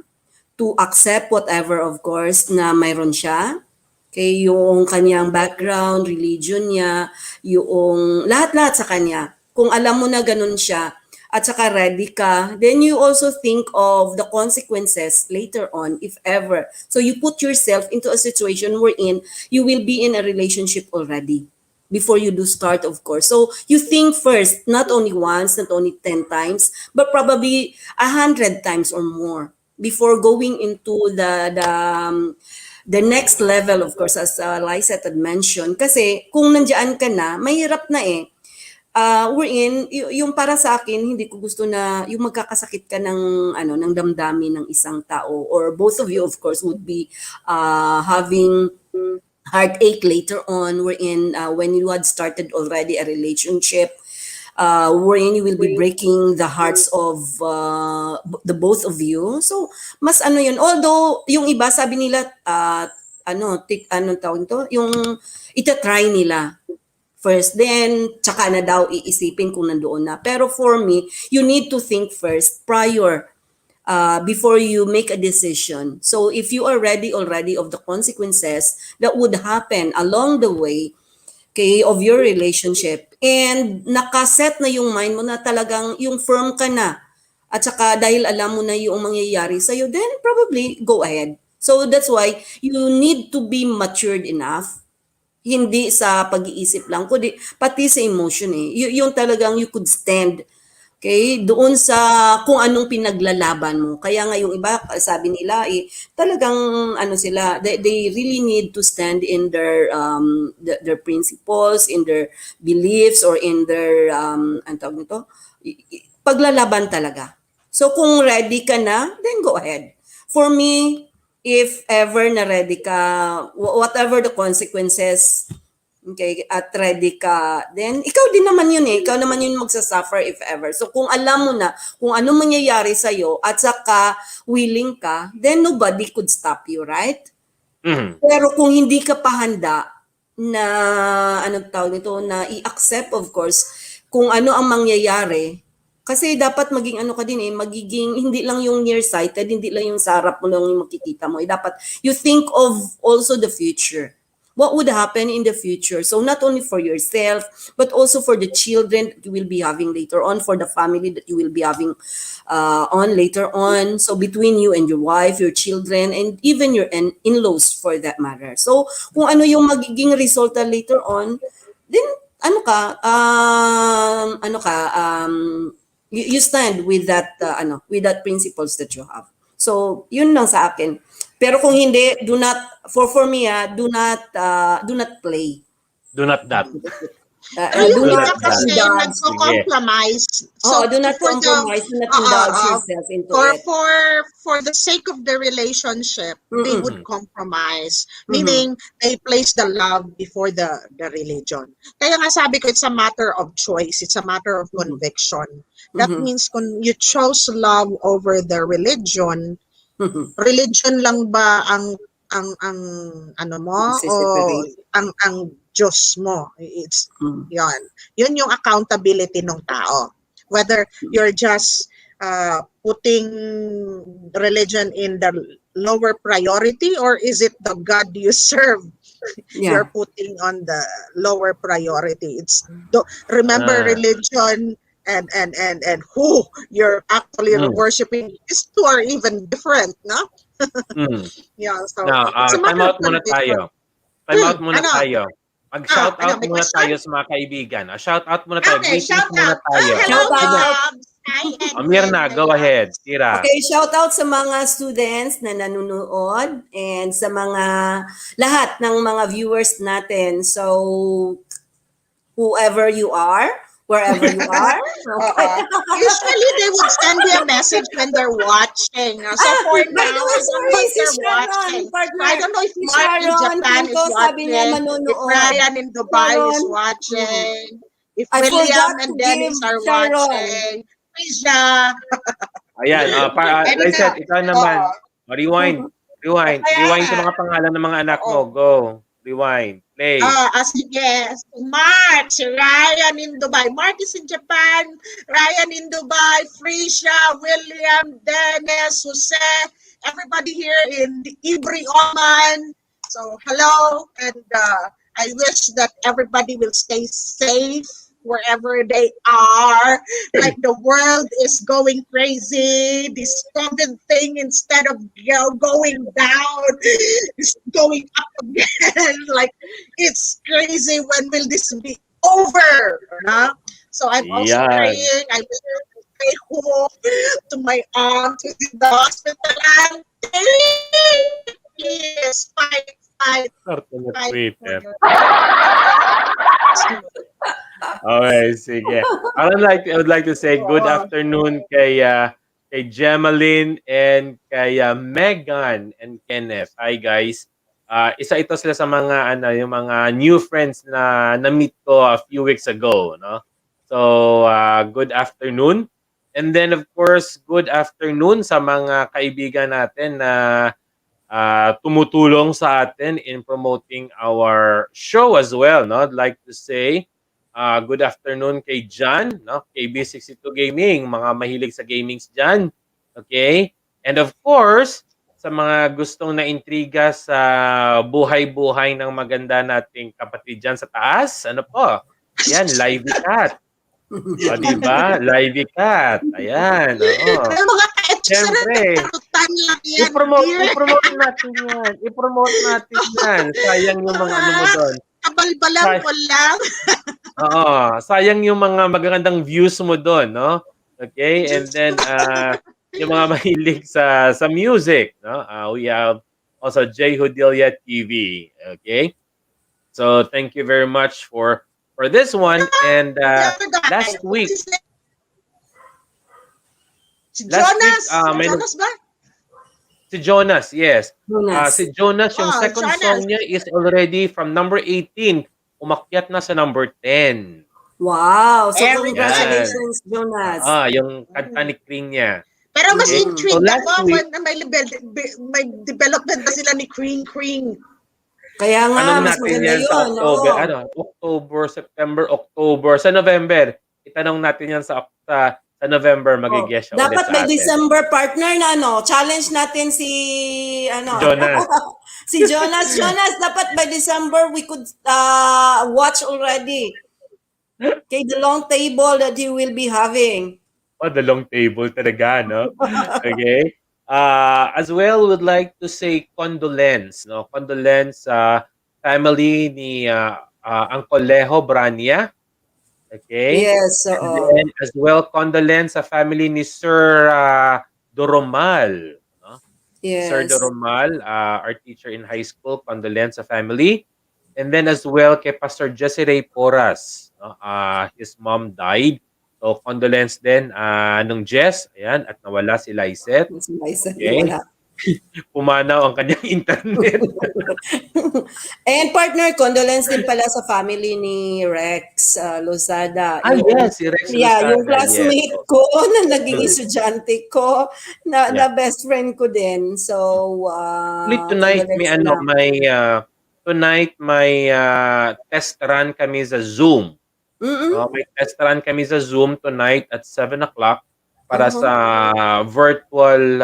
to accept whatever, of course, na mayroon siya, okay, yung kanyang background, religion niya, yung lahat-lahat sa kanya. Kung alam mo na ganun siya, at saka ready ka, then you also think of the consequences later on, if ever. So you put yourself into a situation wherein you will be in a relationship already before you do start, of course. So you think first, not only once, not only 10 times, but probably 100 times or more before going into the next level, of course, as Lysette had mentioned. Kasi kung nandiyan ka na, mahirap na eh. Wherein, yung para sa akin, hindi ko gusto na yung magkakasakit ka ng damdamin ng isang tao, or both of you, of course, would be having heartache later on, wherein when you had started already a relationship, wherein you will be breaking the hearts of the both of you. So, mas ano yun. Although, yung iba, sabi nila, anong tawag to? Yung itatry nila first, then tsaka na daw iisipin kung nandoon na. Pero for me, you need to think first prior, before you make a decision. So if you are ready already of the consequences that would happen along the way, okay, of your relationship, and nakaset na yung mind mo na talagang yung firm ka na, at saka dahil alam mo na yung mangyayari sa'yo, then probably go ahead. So that's why you need to be matured enough, hindi sa pag-iisip lang, kundi pati sa emotion eh. Yung talagang you could stand, okay, doon sa kung anong pinaglalaban mo. Kaya nga yung iba, sabi nila, talagang ano sila, they really need to stand in their principles, in their beliefs, or in their, ang tawag nito, paglalaban talaga. So kung ready ka na, then go ahead. For me, if ever na ready ka, whatever the consequences, okay, at ready ka, then ikaw din naman yun eh. Ikaw naman yun magsasuffer if ever. So kung alam mo na kung ano mangyayari sa'yo at saka willing ka, then nobody could stop you, right? Mhm. Pero kung hindi ka pa handa na, anong tawag nito, na i-accept, of course, kung ano ang mangyayari, kasi dapat maging ano ka din eh, magiging hindi lang yung nearsighted, hindi lang yung sa harap mo lang yung makikita mo. Dapat you think of also the future. What would happen in the future? So not only for yourself, but also for the children that you will be having later on, for the family that you will be having on later on. So between you and your wife, your children, and even your in-laws for that matter. So kung ano yung magiging resulta later on, then you stand with that with that principles that you have. So yun lang sa akin. Pero kung hindi, do not, for me do not play. Do not that. Pero yung Do Tulad iba not yan. kasi indulge. Sige. nagko-compromise. Oo, So do not for the compromise. Do not uh, indulge uh, yourself into for it. for for the sake of the relationship, they would Mm. compromise. Mhm. Meaning they place the love before the religion. Kaya nga sabi ko, it's a matter of choice. It's a matter of Mhm. conviction. That Mhm. means kung you chose love over the religion, Mhm. religion lang ba ang ano mo o Magse-separate. ang Diyos mo? It's Mhm. yon. Yun yung accountability ng tao. Whether you're just putting religion in the lower priority, or is it the God you serve you're Yeah. putting on the lower priority? It's remember, Ah. religion and who you're actually Mm. worshiping, these two are even different, no? Mm. Yeah, so Now, it's a time matter of out muna conviction. tayo. Time out muna Ano? tayo. Ano, Mag-shoutout may muna question? tayo sa mga kaibigan. Shoutout muna tayo. Okay, Greetings shout muna out. tayo. Hello, Shout Sino? out. Babs. Hi, Mirna, Edwin. Hi, go ahead. Babs. Tira. Okay, shout out sa mga students na nanonood and sa mga lahat ng mga viewers natin. So, whoever you are, wherever you are. Okay. Usually they would send me a message when they're watching. So for By the now, way, I don't know sorry, if si they're Sharon, watching. So partner. I don't know if Si Mark in Sharon, Japan kwento, is sabi niya watching, if manonood. Ryan in Dubai Sharon, is mm, watching, if I William forgot to and give Dennis are Sharon. watching, Prisha. Ayan, Ayun na. Lizette, ikaw Oo. naman. Rewind. O Rewind. kaya Rewind nga. sa mga pangalan ng mga anak Oo. mo. Go. Rewind. Play. Sige. Si Mark, si Ryan in Dubai. Mark is in Japan. Ryan in Dubai. Frisha, William, Dennis, Jose, everybody here in Ibri, Oman. So, hello. And I wish that everybody will stay safe wherever they are. Like the world is going crazy. This COVID thing, instead of going down, is going up again. Like, it's crazy. When will this be over? No? So I'm also Yan. praying. I wish to stay home to my aunt who's in the hospital. And please fight Swerte na for Twitter. your. Okay, sige. I would like to say good afternoon kay Gemaline and kay Megan and Kenneth. Hi guys. Isa ito sila sa mga yung mga new friends na na-meet ko a few weeks ago, no? So, good afternoon. And then of course, good afternoon sa mga kaibigan natin na tumutulong sa atin in promoting our show as well, no? I'd like to say good afternoon kay John, no? KB62 Gaming, mga mahilig sa gamings dyan. Okay? And of course, sa mga gustong na-intriga sa buhay-buhay ng maganda nating kapatid dyan sa taas, ano po? Ayan, Livey Cat. O, diba? Livey Cat. Ayan, oo. Yung mga Siyempre, tarutan lang yan, i-promote, dear. i-promote natin yan. I-promote natin yan. Sayang yung mga ano mo doon. Kabalbalan ko lang. Oo, sayang yung mga magagandang views mo doon, no? Okay? And then yung mga mahilig sa music, no? We have also J Hudilia TV, okay? So thank you very much for this one. And The other guy, last week, what's his name? Si last week Jonas. may Jonas ba? si Jonas, yes. Jonas. Si Jonas, yung Oh, second Jonas. song niya is already from number 18. Umakyat na sa number 10. Wow. So, Very good. congratulations, Jonas. Yung kanta ni Kring niya. Pero mas Okay. intrigued So last ako week, when may development na sila ni Kring. Kaya nga, tanong mas natin maganda yan sa yun. October, Oo. October, September, October, sa November. Itanong natin yan sa November, Oh, mag-guest siya ulit dapat sa by atin. December partner na challenge natin si Jonas. si Jonas. Jonas, dapat by December we could watch already. Okay, the long table that he will be having. Oh, the long table talaga, no? Okay. As well, would like to say condolence, no? Condolence sa family ni Uncle Leho Brania. Okay? Yes, And oo. then as well, condolence sa family ni Sir Doromal. No? Sir Yes. Doromal, our teacher in high school, condolence sa family. And then as well kay Pastor Jesse Porras, no? His mom died. So condolence din nung Jess, ayan, at nawala si Lysette. Mas Liza, Okay? wala. Pumanaw ang kanyang internet. And partner, condolence din pala sa family ni Rex Lozada. Yes, si Rex Yung Lozada, yes. classmate ko na naging Mm. estudyante ko, na Yeah. best friend ko din. So, Actually, tonight may condolence na. may test run kami sa Zoom. May test run kami sa Zoom tonight at 7 o'clock para sa virtual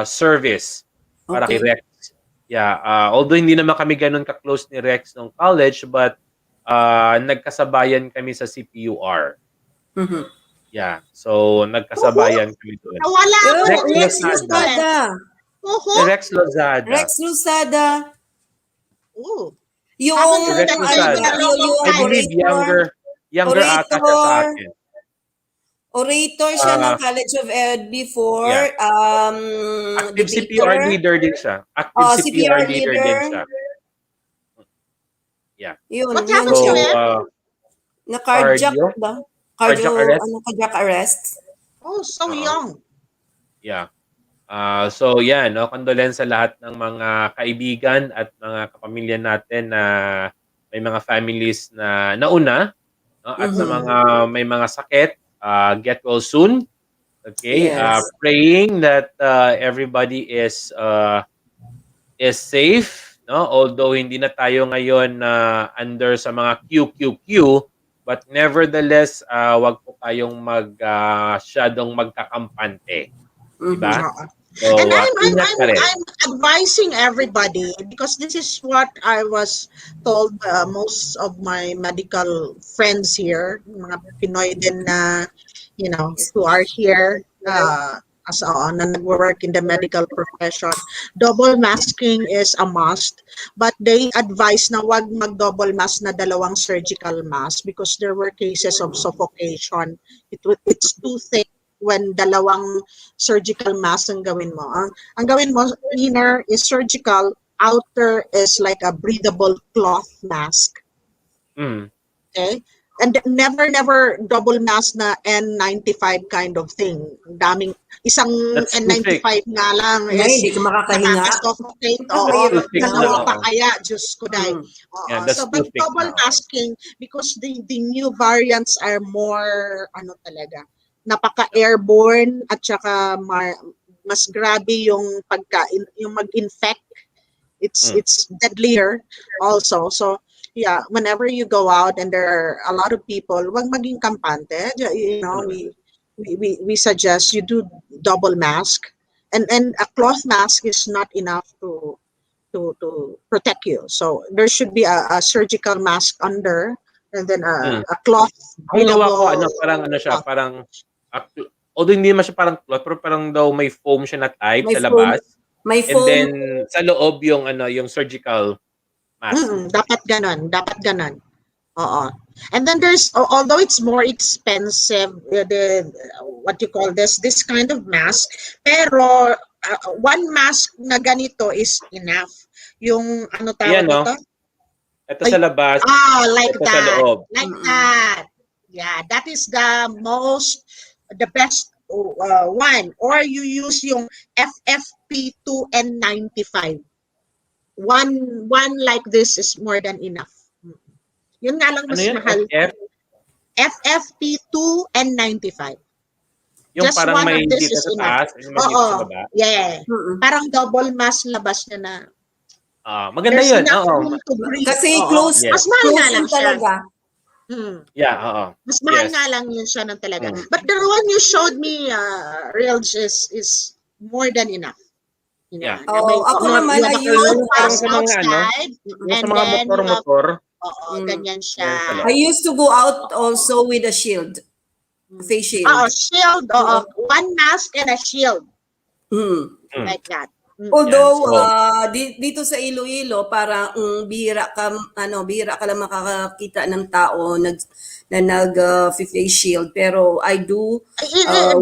service para kay Okay. Rex. Yeah, although hindi naman kami ganun ka-close ni Rex nung college, but nagkasabayan kami sa CPUR. Mhm. Yeah, so nagkasabayan kami doon. Nawala ako Rex ng Rex Lozada. Lozada. Oho. Si Rex Lozada. Rex Lozada. Ooh. Yung, Si Rex Lozada. I believe younger ata siya sa akin. Orator siya ng College of Ed before. Yeah. Active CPR Debater. leader din siya. Active CPR leader din siya. Yeah. Yun, What yun happened So, to him? na cardiac cardio? ba? Cardiac arrest? Cardiac arrest. Oh, so young. Yeah. So yan, no, condolence sa lahat ng mga kaibigan at mga kapamilya natin na may mga families na nauna, no, at sa mga may mga sakit, get well soon. Okay? Yes. Praying that everybody is safe, no? Although hindi na tayo ngayon under sa mga QQQ, but nevertheless, wag po tayong masyadong magkakampante. Diba? So, And ingat ka rin. I'm advising everybody because this is what I was told most of my medical friends here, mga Pinoy din na, who are here na nag-work in the medical profession. Double masking is a must, but they advise na wag mag-double mask na dalawang surgical mask because there were cases of suffocation. It's too thick when dalawang surgical mask ang gawin mo. Ang gawin mo, inner is surgical, outer is like a breathable cloth mask. Okay? And never double mask na N95 kind of thing. Ang daming, isang That's N95 nga lang Hindi ka makakahinga. nakaka-suffocate. Mahirap na. Dalawa pa kaya, Diyos ko dahil. Yeah, that's So, too but thick double na. masking, because the new variants are more, napaka-airborne at saka mas grabe yung yung mag-infect. It's deadlier also. So yeah, whenever you go out and there are a lot of people, wag maging kampante. We suggest you do double mask, and a cloth mask is not enough to protect you. So there should be a surgical mask under, and then a cloth. Ang gawa ko, parang siya, parang, although hindi naman siya parang cloth, pero parang daw may foam siya na type May sa foam. labas. May And foam. then, sa loob yung, yung surgical mask. Dapat ganon. Oo. And then although it's more expensive, what you call this kind of mask, pero one mask na ganito is enough. Yung tawag nito? Ito sa labas, like ito that. sa loob. Like that. Yeah, that is the best one. Or you use yung FFP2N95. One like this is more than enough. Yun nga lang mas mahal. FFP2N95. Yung Just parang one may of this dito is sa enough. taas, may dito sa baba. Yeah. Parang double mask labas niya na. Maganda There's yun. enough room to breathe. Kasi close, Mas mahal nga lang siya. talaga. Yeah, oo. Mas mahal nga lang yun siya ng talaga. But the one you showed me, Real, is more than enough. Yeah. Ako naman, you have a low pass outside, and sa mga then motor-motor. ganyan siya. I used to go out also with a shield. Face shield. Shield. One mask and a shield. Like that. Although dito sa Iloilo parang bihira ka lang makakakita ng tao na nag face shield, pero I do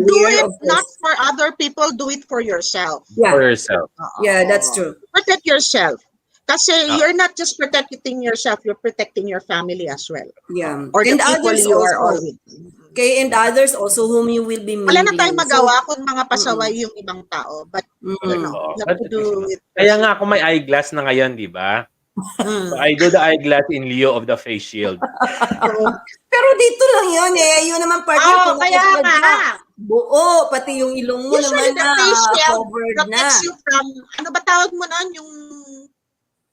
do it not for other people, do it for yourself. Yeah. For yourself. Yeah, that's true. Protect yourself. Kasi Ah, you're not just protecting yourself, you're protecting your family as well. Yeah. Or the And people others you are all also. with. Okay, and others also whom you will be Wala na tayong mingling. So, magawa kung mga mm, pasaway yung ibang tao. But, correct mm, po. you have But to do it kaya carefully. nga ako may eyeglass na ngayon, 'di ba? So Mm. I do the eyeglass in lieu of the face shield. So, pero dito lang yun eh. Yun naman partner, oh, kung kaya nakapag ka, nga. buo, pati yung ilong mo Usually, naman the na face shield covered protects na. you from, ano ba tawag mo nun? Yung,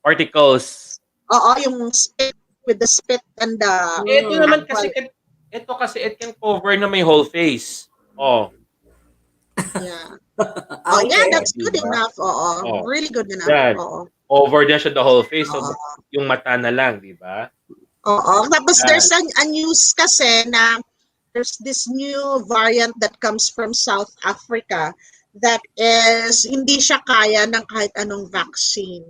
Particles. yung spit, with the spit and the, Ito naman kasi, actual, ito kasi it can cover na my whole face. Oh, yeah. Ah, Oh, yeah, oh, okay. that's di good ba? enough. Oo, Oh, really good enough. yan. Oo. Over na siya the whole face. So, Oo. yung mata na lang, di ba? Oo. Tapos Yan. there's a news kasi na there's this new variant that comes from South Africa that is hindi siya kaya ng kahit anong vaccine.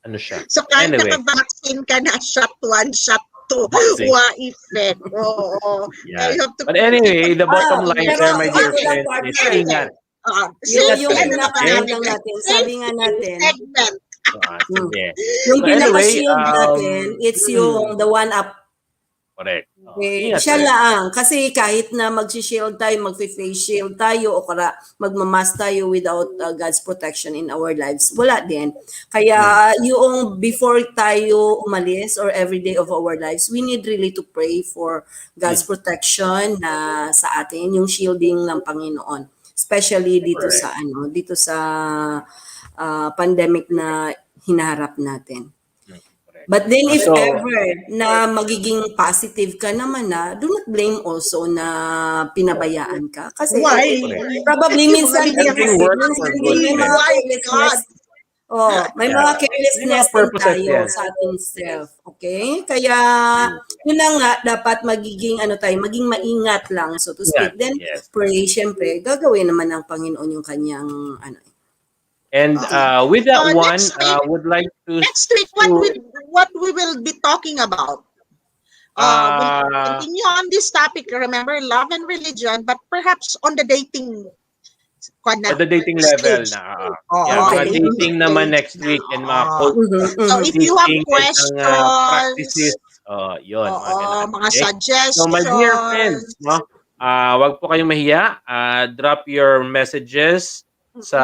Ano siya? So kahit Anyway, naka-vaccine ka na, shot 1, shot 2, vaccine. wa effect. Oo. Kaya Yan. you have to But keep anyway, the bottom Ah, line pero there, my dear ito lang friend, is partner. ingat. Yung Ingat kayo, pinaka-ano okay? lang natin, sabi nga natin, segment. Sige. yung So anyway, pinaka-shield natin, it's yung the one up. correct. Okay, Ingat siya kayo. lang. Kasi kahit na mag-shield tayo, mag-face shield tayo, o kaya magmamask tayo without God's protection in our lives, wala din. Kaya yung before tayo umalis or every day of our lives, we need really to pray for God's protection na sa atin, yung shielding ng Panginoon. Especially dito Correct. sa pandemic na hinaharap natin. Correct. But then if So, ever na magiging positive ka naman na, do not blame also na pinabayaan ka. Kasi Why? probably minsan din everything kasi, works for minsan good, din may friend. mga Why carelessness. God? Oh, may Yeah. mga May carelessness mga din purposes tayo yan. sa ating self. Okay? Kaya, yun lang nga, dapat magiging maging maingat lang, so to speak. Ingat. Then, Yes. pray, syempre, gagawin naman ng Panginoon yung kanyang, And with that one, Next week, would like to next week, what we will be talking about. We'll continue on this topic. Remember, love and religion, but perhaps on the dating at the dating level stage. na. Oo, Mga okay. dating naman next week and mga coach So if you have teaching and practices. questions, Yun, mga ganun. mga Okay? So my dear friends, suggestions, wag po kayong mahiya. Drop your messages sa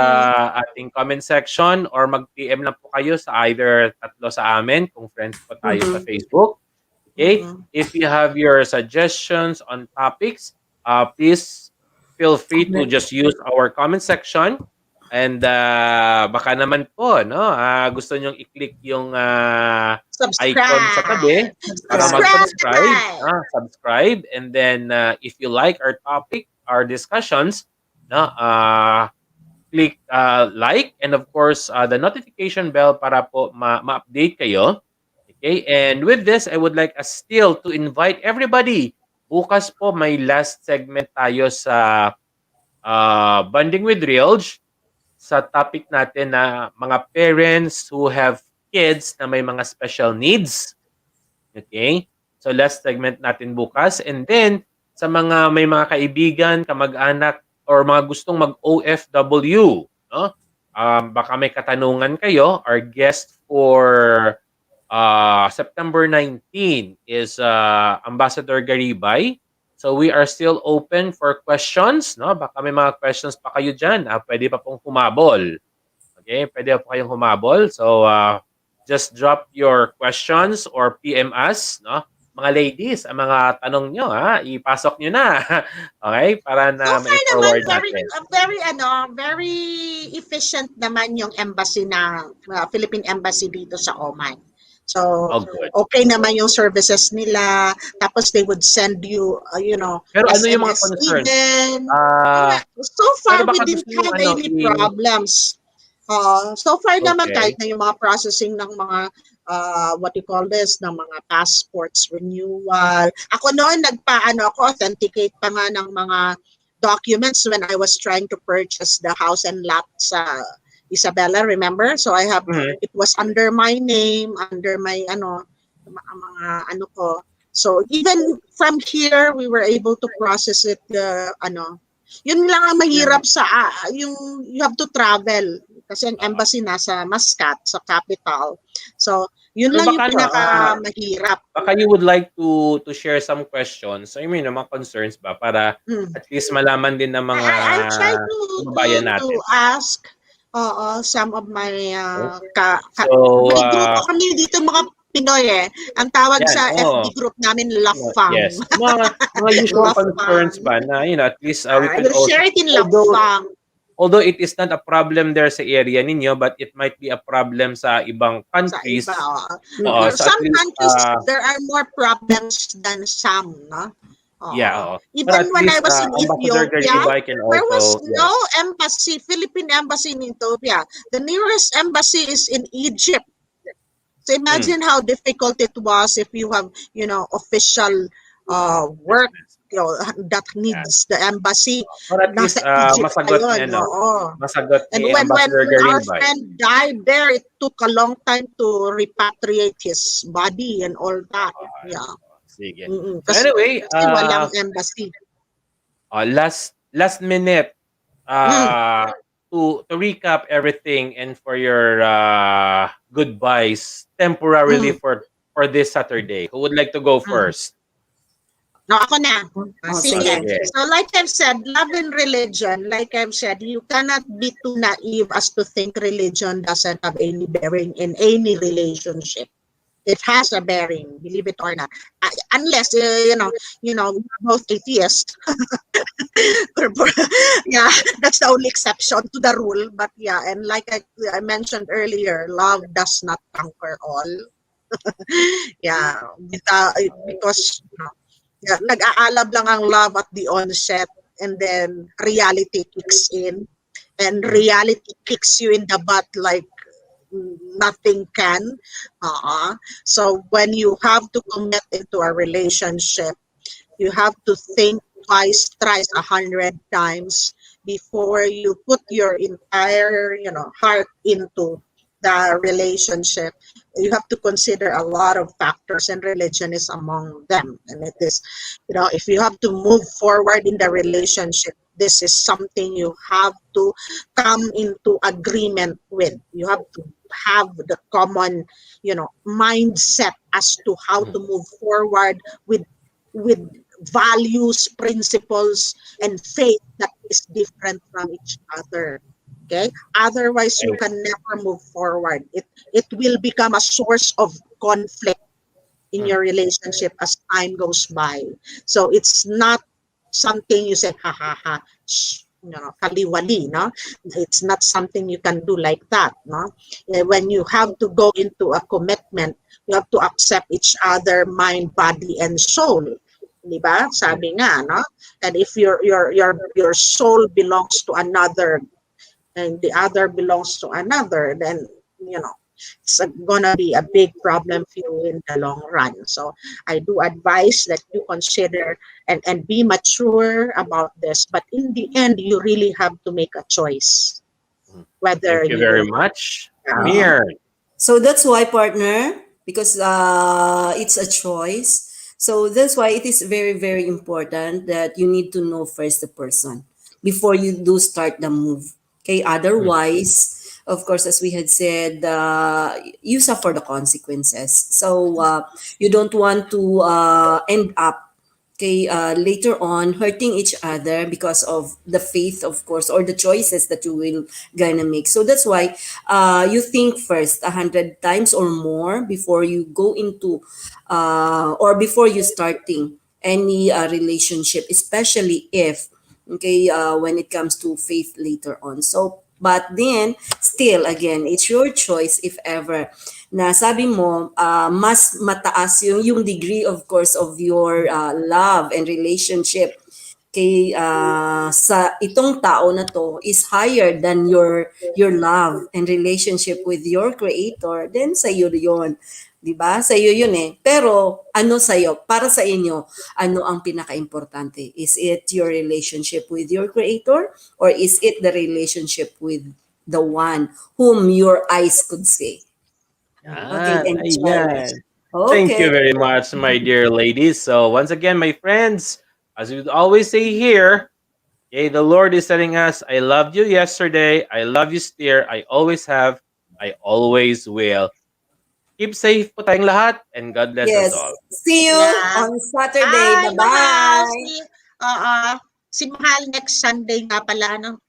ating comment section or mag-PM lang po kayo sa either tatlo sa amin kung friends po tayo sa Facebook. Okay? If you have your suggestions on topics, please feel free to just use our comment section. And baka naman po, no? Gusto nyong i-click yung icon sa tabi para mag-subscribe. Subscribe. And then if you like our topic, our discussions, no? Click like and of course the notification bell para po ma-update kayo. Okay? And with this, I would like us still to invite everybody. Bukas po may last segment tayo sa Bonding with Realge sa topic natin na mga parents who have kids na may mga special needs. Okay? So last segment natin bukas. And then, sa mga may mga kaibigan, kamag-anak, or mga gustong mag-OFW, no? Baka may katanungan kayo. Our guest for September 19 is Ambassador Garibay. So we are still open for questions, no? Baka may mga questions pa kayo dyan. Pwede pa pong humabol. Okay? Pwede pa kayong humabol. So just drop your questions or PM us, no? Mga ladies, ang mga tanong nyo, ipasok nyo na. Okay? Para na so far naman, ma-forward natin. very efficient naman yung embassy na Philippine Embassy dito sa Oman. So, good. okay naman yung services nila. Tapos they would send you, Pero ano yung mga SMS concerns? even. So pero far, we baka didn't gusto nyo, have any problems. So far naman, Okay. kahit na yung mga processing ng mga, ng mga passports renewal. Ako noon, ako, authenticate pa nga ng mga documents when I was trying to purchase the house and lot sa Isabela, remember? So I have, it was under my name, under my, mga ko. So even from here, we were able to process it, yun lang ang mahirap sa, you have to travel. Kasi ang Oo. embassy nasa Muscat, sa capital. So, yun Pero lang yung baka ano, pinakamahirap. baka you would like to share some questions, I mean, mga concerns ba para Hmm. at least malaman din ng mga I try to kababayan to natin. ask some of my Okay. So, may grupo kami dito mga Pinoy eh. Ang tawag yan, sa oo. FB group namin Lafang. Yes. Mga usual concerns Lafang. ba na, at least we I could will also, share it in although Lafang. although it is not a problem there sa area ninyo, but it might be a problem sa ibang Sa iba. countries. Mm. So at Some least, countries, there are more problems than some, no? yeah, Oo. oo. But Even at when I least, was in Ambassador Ethiopia, Garibay can there was also, no yes. embassy, Philippine embassy in Ethiopia. The nearest embassy is in Egypt. So imagine how difficult it was if you have, official work, Business. that Yeah. needs the embassy. But at least, Nasa Egypt pa masagot ni, yun, oo. masagot And ni when Ambassador our Garibay. friend died there, it took a long time to repatriate his body and all that. Yeah. Sige. So Kasi, anyway, walang embassy. last minute, Mm, to recap everything and for your goodbyes temporarily mm, for this Saturday. Who would like to go mm. first? No, ako na. Oh, Sige. sige. Sige. So like I've said, love and religion, like I've said, you cannot be too naive as to think religion doesn't have any bearing in any relationship. It has a bearing, believe it or not. Unless we're both atheists. Yeah, that's the only exception to the rule. But yeah, and like I mentioned earlier, love does not conquer all. Yeah, because yeah, nag-aalab lang ang love at the onset, and then reality kicks in, and reality kicks you in the butt like nothing can. So when you have to commit into a relationship, you have to think twice, thrice, 100 times before you put your entire, heart into the relationship. You have to consider a lot of factors, and religion is among them. And it is, if you have to move forward in the relationship, this is something you have to come into agreement with. You have to have the common, mindset as to how to move forward with values, principles, and faith that is different from each other. Okay? Otherwise, you can never move forward. It will become a source of conflict in your relationship as time goes by. So it's not something you say, ha ha ha, kaliwali, no? It's not something you can do like that, no? When you have to go into a commitment, you have to accept each other, mind, body, and soul. Di ba? Sabi nga, no? And if your soul belongs to another and the other belongs to another, then it's gonna be a big problem for you in the long run. So I do advise that you consider and be mature about this. But in the end, you really have to make a choice whether Thank you you very will. much. Oo. Mir. So that's why, partner, because it's a choice. So that's why it is very, very important that you need to know first the person before you do start the move. Okay, otherwise, of course, as we had said, you suffer the consequences. So you don't want to end up okay later on hurting each other because of the faith, of course, or the choices that you will gonna make. So that's why you think first 100 times or more before you go into or before you starting any relationship, especially if okay when it comes to faith later on. So but then still again it's your choice if ever na sabi mo mas mataas yung degree of course of your love and relationship kay sa itong tao na to is higher than your love and relationship with your creator, then sa iyo yun. 'Di ba? Sa iyo yun eh. Pero ano sa iyo? Para sa inyo, ano ang pinakaimportante? Is it your relationship with your creator or is it the relationship with the one whom your eyes could see? Okay, Yan, enjoy. ayan. Thank Okay. you very much, my dear ladies. So once again, my friends, as we always say here, Okay, the Lord is telling us, I loved you yesterday, I love you still, I always have, I always will. Keep safe po tayong lahat, and God bless us Yes. all. See you Yeah. on Saturday. Hi, Mahal. Bye-bye. Si Mahal next Sunday nga pala, no?